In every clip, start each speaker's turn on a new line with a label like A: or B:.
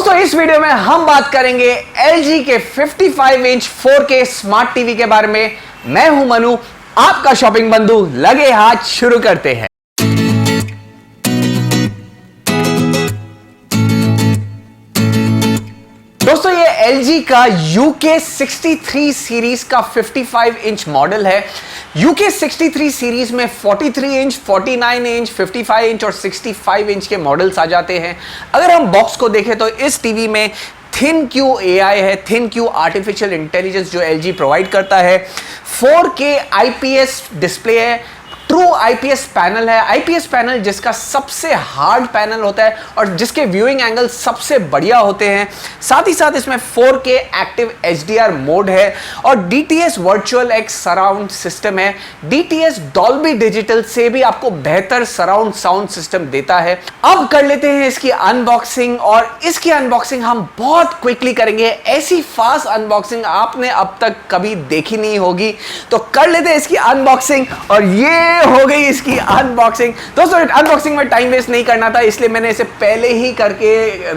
A: दोस्तों इस वीडियो में हम बात करेंगे LG के 55 इंच 4K स्मार्ट टीवी के बारे में। मैं हूं मनु, आपका शॉपिंग बंधु। लगे हाथ शुरू करते हैं। दोस्तों ये LG का UK63 सीरीज का 55 इंच मॉडल है। UK63 सीरीज में 43 इंच, 49 इंच, 55 इंच और 65 इंच के मॉडल्स आ जाते हैं। अगर हम बॉक्स को देखें तो इस टीवी में ThinQ AI है, ThinQ आर्टिफिशियल इंटेलिजेंस जो LG प्रोवाइड करता है। 4K IPS डिस्प्ले है, ट्रू IPS पैनल है। IPS पैनल जिसका सबसे हार्ड पैनल होता है और जिसके व्यूइंग एंगल सबसे बढ़िया होते हैं। साथ ही साथ इसमें 4K एक्टिव HDR मोड है और DTS virtual x surround system है। DTS डॉल्बी डिजिटल से भी आपको बेहतर सराउंड साउंड सिस्टम देता है। अब कर लेते हैं इसकी अनबॉक्सिंग, और इसकी अनबॉक्सिंग हम बहुत क्विकली करेंगे। ऐसी फास्ट अनबॉक्सिंग आपने अब तक कभी देखी नहीं होगी, तो कर लेते हैं इसकी अनबॉक्सिंग। और ये हो गई इसकी अनबॉक्सिंग। दोस्तों अनबॉक्सिंग में टाइम वेस्ट नहीं करना था, इसलिए मैंने इसे पहले ही करके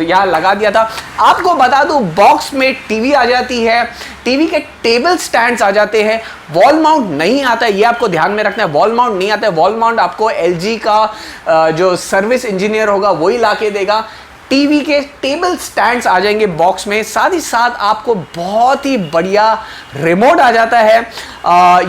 A: यहां लगा दिया था। आपको बता दूं, बॉक्स में टीवी आ जाती है, टीवी के टेबल स्टैंड्स आ जाते हैं, वॉल माउंट नहीं आता है, ये आपको ध्यान में रखना है। वॉल माउंट नहीं आता है, वॉल माउंट आपको LG का जो सर्विस इंजीनियर होगा वही ला के देगा। टीवी के टेबल स्टैंड्स आ जाएंगे बॉक्स में। साथ ही साथ आपको बहुत ही बढ़िया रिमोट आ जाता है।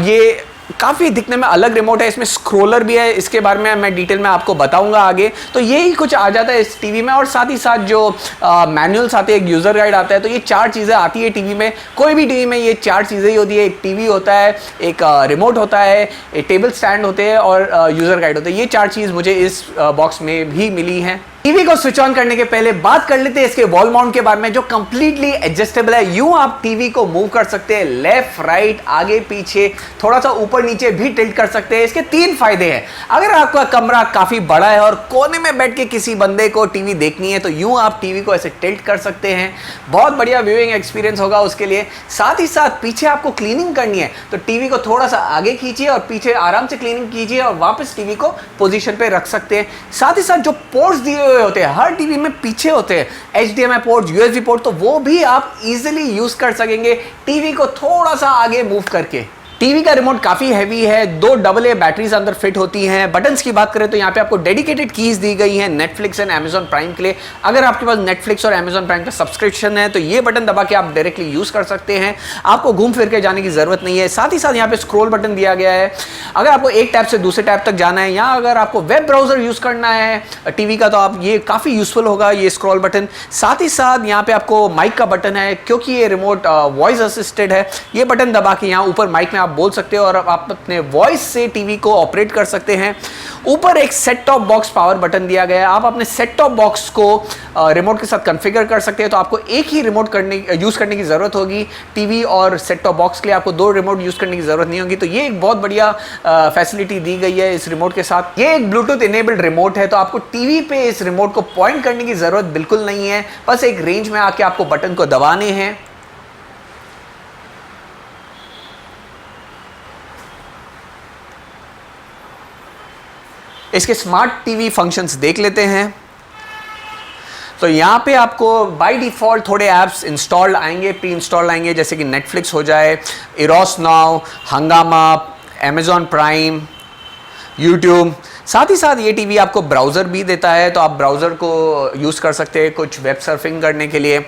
A: ये काफ़ी दिखने में अलग रिमोट है, इसमें स्क्रोलर भी है, इसके बारे में मैं डिटेल में आपको बताऊंगा आगे। तो यही कुछ आ जाता है इस टीवी में, और साथ ही साथ जो मैनुअल्स आते हैं, एक यूज़र गाइड आता है। तो ये चार चीज़ें आती है टीवी में। कोई भी टीवी में ये चार चीज़ें ही होती है। एक टीवी होता है, एक रिमोट होता है, एक टेबल स्टैंड होते हैं और यूज़र गाइड होते हैं। ये चार चीज़ मुझे इस बॉक्स में भी मिली हैं। टीवी को स्विच ऑन करने के पहले बात कर लेते हैं इसके वॉल माउंट के बारे में, जो कंप्लीटली एडजस्टेबल है। यूं आप टीवी को मूव कर सकते हैं, लेफ्ट राइट, आगे पीछे, थोड़ा सा ऊपर नीचे भी टिल्ट कर सकते हैं। इसके तीन फायदे हैं। अगर आपका कमरा काफी बड़ा है और कोने में बैठ के किसी बंदे को टीवी देखनी है, तो यूं आप टीवी को ऐसे टिल्ट कर सकते हैं। बहुत बढ़िया व्यूइंग एक्सपीरियंस होगा उसके लिए। साथ ही साथ पीछे आपको क्लीनिंग करनी है तो टीवी को थोड़ा सा आगे खींचिए और पीछे आराम से क्लीनिंग कीजिए और वापस टीवी को पोजीशन पे रख सकते हैं। साथ ही साथ जो पोर्ट्स दिए हुए होते हैं, हर टीवी में पीछे होते हैं HDMI पोर्ट, USB पोर्ट, तो वो भी आप इजीली यूज कर सकेंगे टीवी को थोड़ा सा आगे मूव करके। टीवी का रिमोट काफी हैवी है, 2 AA बैटरीज अंदर फिट होती हैं। बटन्स की बात करें तो यहाँ पे आपको डेडिकेटेड कीज दी गई हैं नेटफ्लिक्स एंड Amazon प्राइम के लिए। अगर आपके पास नेटफ्लिक्स और Amazon प्राइम का सब्सक्रिप्शन है तो ये बटन दबा के आप डायरेक्टली यूज कर सकते हैं, आपको घूम फिर के जाने की जरूरत नहीं है। साथ ही साथ यहाँ पे स्क्रॉल बटन दिया गया है। अगर आपको एक टैब से दूसरे टैब तक जाना है, या अगर आपको वेब ब्राउजर यूज करना है टीवी का, तो आप ये काफी यूजफुल होगा ये स्क्रॉल बटन। साथ ही साथ यहाँ पे आपको माइक का बटन है, क्योंकि ये रिमोट वॉइस असिस्टेड है। ये बटन दबा के यहाँ ऊपर माइक में आप बोल सकते हो और आप अपने वॉइस से टीवी को ऑपरेट कर सकते हैं। ऊपर एक set top box power button दिया गया है। आप अपने सेट टॉप बॉक्स को रिमोट के साथ कॉन्फ़िगर कर सकते हैं। तो आपको एक ही रिमोट यूज करने की जरूरत होगी। टीवी और सेट टॉप बॉक्स के लिए आपको 2 रिमोट यूज करने की जरूरत नहीं होगी। तो ये एक बहुत बढ़िया फैसिलिटी दी गई है इस रिमोट के साथ। ये एक ब्लूटूथ इनेबल्ड रिमोट है, तो आपको टीवी पे इस रिमोट को पॉइंट करने की जरूरत बिल्कुल नहीं है। बस एक रेंज में आके आपको बटन को दबाने हैं। इसके स्मार्ट टीवी फंक्शंस देख लेते हैं। तो यहाँ पे आपको बाय डिफ़ॉल्ट थोड़े ऐप्स इंस्टॉल्ड आएंगे, प्री इंस्टॉल्ड आएंगे, जैसे कि नेटफ्लिक्स हो जाए, इरोस नाउ, हंगामा, Amazon प्राइम, यूट्यूब। साथ ही साथ ये टीवी आपको ब्राउज़र भी देता है, तो आप ब्राउज़र को यूज़ कर सकते हैं कुछ वेब सर्फिंग करने के लिए।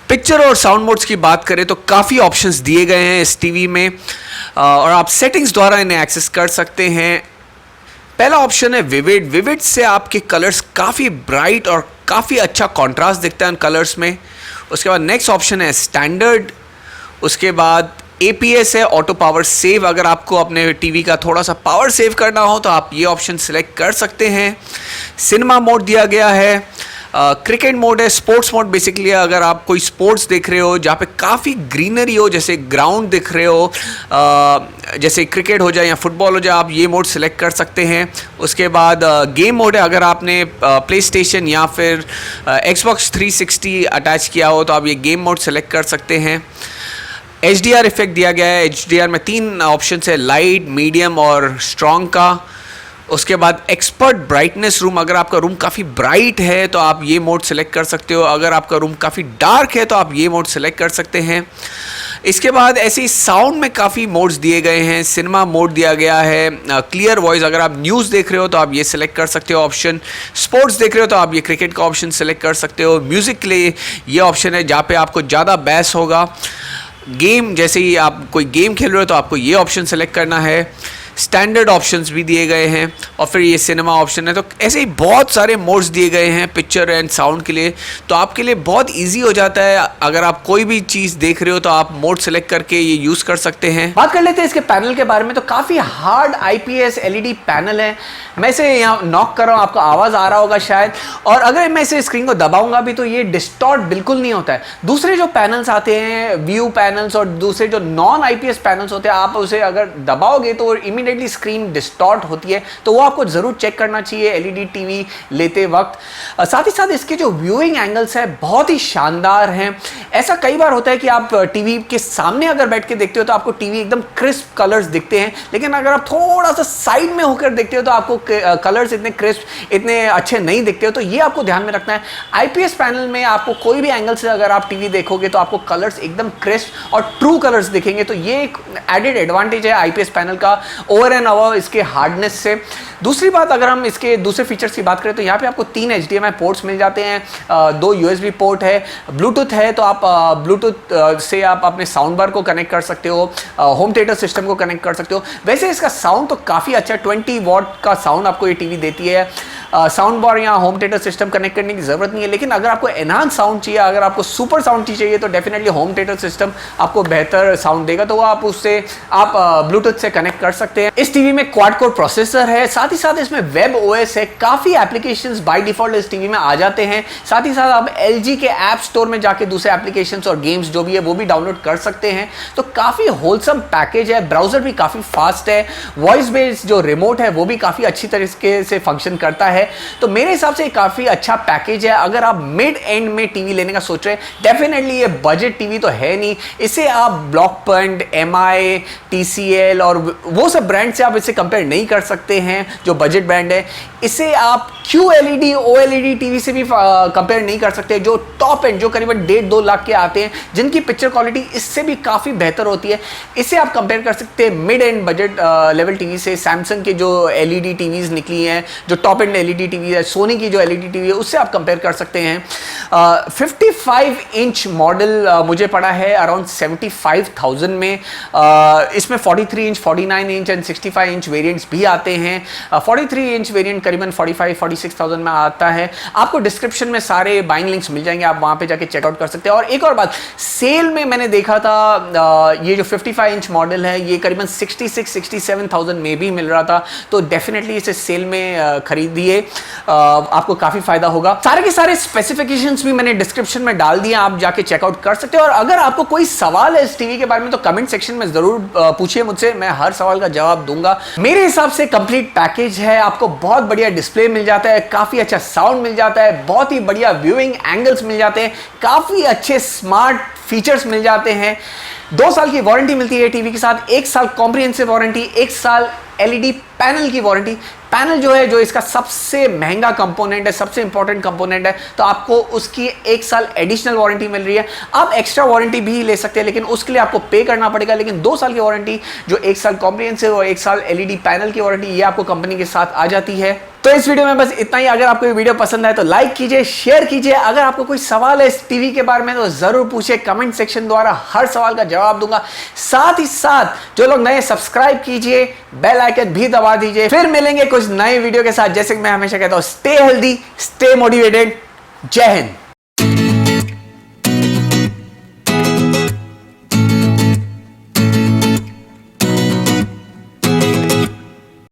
A: पिक्चर और साउंड मोड्स की बात करें तो काफ़ी ऑप्शंस दिए गए हैं इस टीवी में, और आप सेटिंग्स द्वारा इन्हें एक्सेस कर सकते हैं। पहला ऑप्शन है विविड। विविड से आपके कलर्स काफ़ी ब्राइट और काफ़ी अच्छा कॉन्ट्रास्ट दिखता है उन कलर्स में। उसके बाद नेक्स्ट ऑप्शन है स्टैंडर्ड। उसके बाद APS है, ऑटो पावर सेव। अगर आपको अपने टीवी का थोड़ा सा पावर सेव करना हो तो आप ये ऑप्शन सेलेक्ट कर सकते हैं। सिनेमा मोड दिया गया है। क्रिकेट मोड है। स्पोर्ट्स मोड बेसिकली अगर आप कोई स्पोर्ट्स देख रहे हो जहाँ पे काफ़ी ग्रीनरी हो, जैसे ग्राउंड दिख रहे हो, जैसे क्रिकेट हो जाए या फुटबॉल हो जाए, आप ये मोड सेलेक्ट कर सकते हैं। उसके बाद गेम मोड है। अगर आपने प्ले स्टेशन या फिर Xbox 360 अटैच किया हो तो आप ये गेम मोड सेलेक्ट कर सकते हैं। HDR इफेक्ट दिया गया है। HDR में 3 ऑप्शन है, लाइट, मीडियम और स्ट्रॉन्ग का। उसके बाद एक्सपर्ट ब्राइटनेस रूम। अगर आपका रूम काफ़ी ब्राइट है तो आप ये मोड सेलेक्ट कर सकते हो। अगर आपका रूम काफ़ी डार्क है तो आप ये मोड सेलेक्ट कर सकते हैं। इसके बाद ऐसे ही साउंड में काफ़ी मोड्स दिए गए हैं। सिनेमा मोड दिया गया है। क्लियर वॉइस, अगर आप न्यूज़ देख रहे हो तो आप ये सेलेक्ट कर सकते हो ऑप्शन। स्पोर्ट्स देख रहे हो तो आप ये क्रिकेट का ऑप्शन सेलेक्ट कर सकते हो। म्यूज़िक के लिए ये ऑप्शन है जहाँ पे आपको ज़्यादा बैस होगा। गेम, जैसे ही आप कोई गेम खेल रहे हो तो आपको ये ऑप्शन सेलेक्ट करना है। स्टैंडर्ड ऑप्शंस भी दिए गए हैं और फिर ये सिनेमा ऑप्शन है। तो ऐसे ही बहुत सारे मोड्स दिए गए हैं पिक्चर एंड साउंड के लिए, तो आपके लिए बहुत इजी हो जाता है। अगर आप कोई भी चीज़ देख रहे हो तो आप मोड सेलेक्ट करके ये यूज़ कर सकते हैं। बात कर लेते हैं इसके पैनल के बारे में। तो काफ़ी हार्ड IPS LED पैनल है। मैं इसे यहाँ नॉक कर रहा हूँ, आपको आवाज़ आ रहा होगा शायद, और अगर मैं इसे स्क्रीन को दबाऊंगा भी तो ये डिस्टॉर्ट बिल्कुल नहीं होता है। दूसरे जो पैनल्स आते हैं, व्यू पैनल्स और दूसरे जो नॉन IPS पैनल्स होते हैं, आप उसे अगर दबाओगे तो इमीडिएटली स्क्रीन डिस्टॉर्ट होती है, तो वो आपको जरूर चेक करना चाहिए LED टीवी लेते वक्त। साथ ही साथ इसके जो व्यूइंग एंगल्स है बहुत ही शानदार हैं। ऐसा कई बार होता है कि आप टीवी के सामने अगर बैठ के देखते हो तो आपको टीवी एकदम क्रिस्प कलर्स दिखते हैं, लेकिन अगर आप थोड़ा सा साइड में होकर देखते हो तो आपको कलर्स इतने क्रिस्प, इतने अच्छे नहीं दिखते हो। तो ये आपको ध्यान में रखना है। IPS पैनल में आपको कोई भी एंगल से अगर आप टीवी देखोगे तो आपको कलर्स एकदम क्रिस्प और ट्रू कलर्स दिखेंगे। तो ये एक एडेड एडवांटेज है IPS पैनल का ओवर एंड अबव इसके हार्डनेस से। दूसरी बात, अगर हम इसके दूसरे फीचर्स की बात करें तो यहाँ पे आपको 3 HDMI पोर्ट्स मिल जाते हैं, 2 USB पोर्ट है, ब्लूटूथ है। तो आप ब्लूटूथ से आप अपने साउंड बार को कनेक्ट कर सकते हो, होम थिएटर सिस्टम को कनेक्ट कर सकते हो। वैसे इसका साउंड तो काफ़ी अच्छा, 20 वॉट का साउंड आपको ये टीवी देती है। साउंड बार या होम थिएटर सिस्टम कनेक्ट करने की ज़रूरत नहीं है, लेकिन अगर आपको एनहांस साउंड चाहिए, अगर आपको सुपर साउंड चाहिए तो डेफिनेटली होम थिएटर सिस्टम आपको बेहतर साउंड देगा, तो आप उससे आप ब्लूटूथ से कनेक्ट कर सकते हैं। इस टीवी में क्वाड कोर प्रोसेसर है, साथ ही साथ इसमें वेब OS है। काफ़ी एप्लीकेशंस बाय डिफॉल्ट इस टीवी में आ जाते हैं। साथ ही साथ आप LG के ऐप स्टोर में जाके दूसरे एप्लीकेशंस और गेम्स जो भी है वो भी डाउनलोड कर सकते हैं। तो काफ़ी होलसम पैकेज है। ब्राउजर भी काफ़ी फास्ट है। वॉइस बेस्ड जो रिमोट है वो भी काफ़ी अच्छी तरीके से फंक्शन करता है। तो मेरे हिसाब से काफ़ी अच्छा पैकेज है। अगर आप मिड एंड में टीवी लेने का सोच रहे हैं, डेफिनेटली ये बजट टीवी तो है नहीं। इसे आप ब्लॉक पॉइंट, MI, TCL और वो सब ब्रांड से आप इसे कंपेयर नहीं कर सकते हैं जो बजट ब्रांड है। इसे आप QLED, OLED टीवी से भी कंपेयर नहीं कर सकते जो टॉप एंड, जो करीबन 1.5-2 लाख के आते हैं, जिनकी पिक्चर क्वालिटी इससे भी काफ़ी बेहतर होती है। इसे आप कंपेयर कर सकते हैं mid and budget level TV से। सैमसंग के जो LED टीवीज निकली हैं, जो टॉप एंड LED टीवी है, सोनी की जो LED टीवी है, उससे आप कंपेयर कर सकते हैं। 55 इंच मॉडल मुझे पड़ा है अराउंड 75,000 में। इसमें 43 inch, 49 inch and 65 inch variants भी आते हैं। 43 इंच वेरिएंट करीबन 45-46,000 में आता है। आपको डिस्क्रिप्शन में सारे बाइंग लिंक्स मिल जाएंगे, आप वहां पे जाके चेकआउट कर सकते हैं। और एक और बात, सेल में मैंने देखा था ये जो 55 इंच मॉडल है ये करीबन 66-67,000 में भी मिल रहा था। तो डेफिनेटली इसे सेल में खरीदिए, आपको काफी फायदा होगा। सारे के सारे स्पेसिफिकेशंस भी मैंने डिस्क्रिप्शन में डाल दिए, आप जाके चेकआउट कर सकते हो। और अगर आपको कोई सवाल है इस टीवी के बारे में तो कमेंट सेक्शन में जरूर पूछिए मुझसे, मैं हर सवाल का जवाब दूंगा। मेरे हिसाब से कंप्लीट पैकेज है। आपको बहुत बढ़िया डिस्प्ले मिल जाता है, काफी अच्छा साउंड मिल जाता है, बहुत ही बढ़िया व्यूइंग एंगल्स मिल जाते हैं, काफी अच्छे स्मार्ट फीचर्स मिल जाते हैं। 2 साल की वारंटी मिलती है टीवी के साथ, 1 साल कॉम्प्रिहेंसिव वारंटी, 1 साल LED पैनल की वारंटी। पैनल जो है, जो इसका सबसे महंगा कंपोनेंट है, सबसे इंपॉर्टेंट कंपोनेंट है, तो आपको उसकी 1 साल एडिशनल वारंटी मिल रही है। आप एक्स्ट्रा वारंटी भी ले सकते हैं, लेकिन उसके लिए आपको पे करना पड़ेगा। लेकिन 2 साल की वारंटी, जो 1 साल कॉम्प्रिहेंसिव और 1 साल LED पैनल की वारंटी, ये आपको कंपनी के साथ आ जाती है। तो इस वीडियो में बस इतना ही। अगर आपको ये वीडियो पसंद आए तो लाइक कीजिए, शेयर कीजिए। अगर आपको कोई सवाल है इस टीवी के बारे में तो जरूर पूछिए, कमेंट सेक्शन द्वारा हर सवाल का जवाब दूंगा। साथ ही साथ जो लोग नए, सब्सक्राइब कीजिए, बेल आइकन भी दबा दीजिए। फिर मिलेंगे कुछ नए वीडियो के साथ। जैसे कि मैं हमेशा कहता हूं, स्टे हेल्दी, स्टे मोटिवेटेड। जय हिंद।